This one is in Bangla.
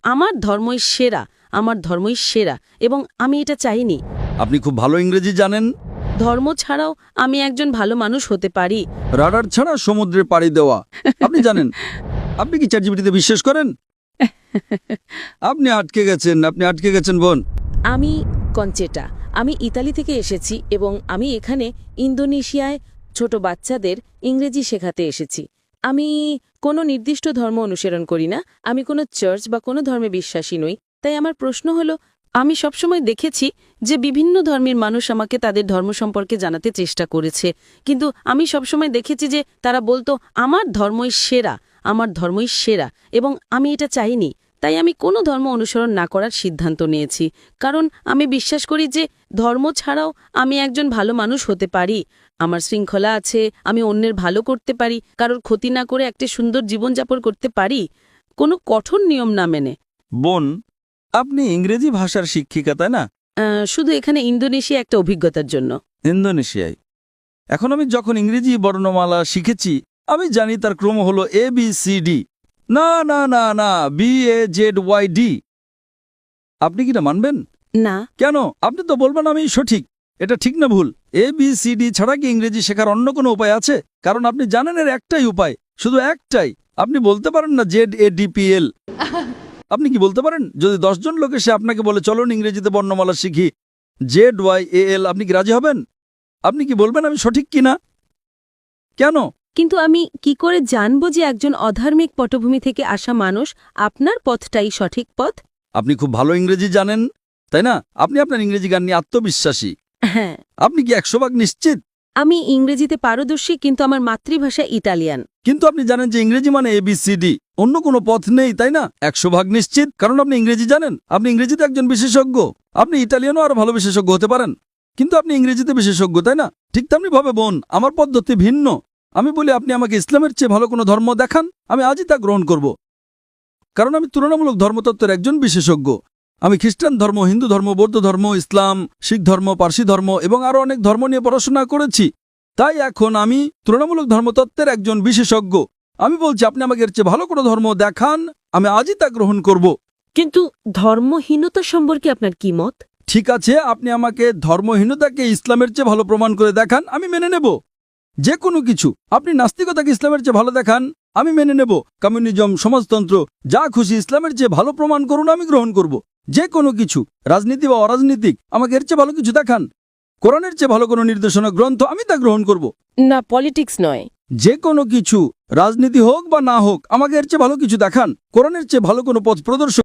আমার ধর্মই সেরা, আমার ধর্মই সেরা, এবং আমি এটা চাইনি। আপনি খুব ভালো ইংরেজি জানেন। ধর্ম ছাড়াও আমি একজন ভালো মানুষ হতে পারি। রাডার ছাড়া সমুদ্রে পাড়ি দেওয়া আপনি জানেন। আপনি কি চ্যাটজিপিটিতে বিশ্বাস করেন? আপনি আটকে গেছেন বোন। আমি কনচেটা, আমি ইতালি থেকে এসেছি এবং আমি এখানে ইন্দোনেশিয়ায় ছোট বাচ্চাদের ইংরেজি শেখাতে এসেছি। আমি কোনো নির্দিষ্ট ধর্ম অনুসরণ করি না, আমি কোনো চার্চ বা কোনো ধর্মে বিশ্বাসী নই। তাই আমার প্রশ্ন হলো, আমি সবসময় দেখেছি যে বিভিন্ন ধর্মের মানুষ আমাকে তাদের ধর্ম সম্পর্কে জানাতে চেষ্টা করেছে, কিন্তু আমি সবসময় দেখেছি যে তারা বলতো আমার ধর্মই সেরা, আমার ধর্মই সেরা, এবং আমি এটা চাইনি। তাই আমি কোনো ধর্ম অনুসরণ না করার সিদ্ধান্ত নিয়েছি, কারণ আমি বিশ্বাস করি যে ধর্ম ছাড়াও আমি একজন ভালো মানুষ হতে পারি। আমার শৃঙ্খলা আছে, আমি অন্যের ভালো করতে পারি, কারোর ক্ষতি না করে একটা সুন্দর জীবনযাপন করতে পারি, কোনো কঠোর নিয়ম না মেনে। বোন, আপনি ইংরেজি ভাষার শিক্ষিকা তাই না? শুধু এখানে ইন্দোনেশিয়া একটা অভিজ্ঞতার জন্য। ইন্দোনেশিয়ায়। এখন আমি যখন ইংরেজি বর্ণমালা শিখেছি, আমি জানি তার ক্রম হলো ABCD। না না না না, BAZYD। আপনি কি না মানবেন? না। কেন? আপনি তো বলবেন আমি সঠিক। এটা ঠিক না ভুল? ABCD ছাড়া কি ইংরেজি শেখার অন্য কোনো উপায় আছে? কারণ আপনি জানেন এর একটাই উপায়, শুধু একটাই। আপনি বলতে পারেন না ZADPL। আপনি কি বলতে পারেন? যদি 10 জন লোক এসে আপনাকে বলে চলুন ইংরেজিতে বর্ণমালা শিখি ZYAL, আপনি কি রাজি হবেন? আপনি কি বলবেন আমি সঠিক কিনা? কেন? কিন্তু আমি কি করে জানব যে একজন অধার্মিক পটভূমি থেকে আসা মানুষ আপনার পথটাই সঠিক পথ? আপনি খুব ভালো ইংরেজি জানেন তাই না? আপনি আপনার ইংরেজি গান নিয়ে আত্মবিশ্বাসী। হ্যাঁ। আপনি কি 100% নিশ্চিত? আমি ইংরেজিতে পারদর্শী, কিন্তু আমার মাতৃভাষা ইতালিয়ান। কিন্তু আপনি জানেন যে ইংরেজি মানে ABCD, অন্য কোনো পথ নেই তাই না? 100% নিশ্চিত, কারণ আপনি ইংরেজি জানেন। আপনি ইংরেজিতে একজন বিশেষজ্ঞ। আপনি ইটালিয়ানও আরো ভালো বিশেষজ্ঞ হতে পারেন, কিন্তু আপনি ইংরেজিতে বিশেষজ্ঞ তাই না? ঠিক তেমনি ভাবে বোন, আমার পদ্ধতি ভিন্ন। আমি বলি আপনি আমাকে ইসলামের চেয়ে ভালো কোনো ধর্ম দেখান, আমি আজই তা গ্রহণ করব, কারণ আমি তুলনামূলক ধর্মতত্ত্বের একজন বিশেষজ্ঞ। আমি খ্রিস্টান ধর্ম, হিন্দু ধর্ম, বৌদ্ধ ধর্ম, ইসলাম, শিখ ধর্ম, পার্সি ধর্ম এবং আরও অনেক ধর্ম নিয়ে পড়াশোনা করেছি। তাই এখন আমি তুলনামূলক ধর্মতত্ত্বের একজন বিশেষজ্ঞ। আমি বলছি আপনি আমাকে এর চেয়ে ভালো কোনো ধর্ম দেখান, আমি আজই তা গ্রহণ করব। কিন্তু ধর্মহীনতা সম্পর্কে আপনার কি মত? ঠিক আছে, আপনি আমাকে ধর্মহীনতাকে ইসলামের চেয়ে ভালো প্রমাণ করে দেখান, আমি মেনে নেব। যে কোনো কিছু। আপনি নাস্তিকতাকে ইসলামের চেয়ে ভালো দেখান, আমি মেনে নেব। কমিউনিজম, সমাজতন্ত্র, যা খুশি ইসলামের চেয়ে ভালো প্রমাণ করুন, আমি গ্রহণ করব। যে কোনো কিছু, রাজনীতি বা অরাজনীতিক, আমাকে এর চেয়ে ভালো কিছু দেখান। কোরআনের চেয়ে ভালো কোনো নির্দেশনা গ্রন্থ, আমি তা গ্রহণ করব। না, পলিটিক্স নয়। যে কোনো কিছু, রাজনীতি হোক বা না হোক, আমাকে এর চেয়ে ভালো কিছু দেখান। কোরআনের চেয়ে ভালো কোনো পথ প্রদর্শক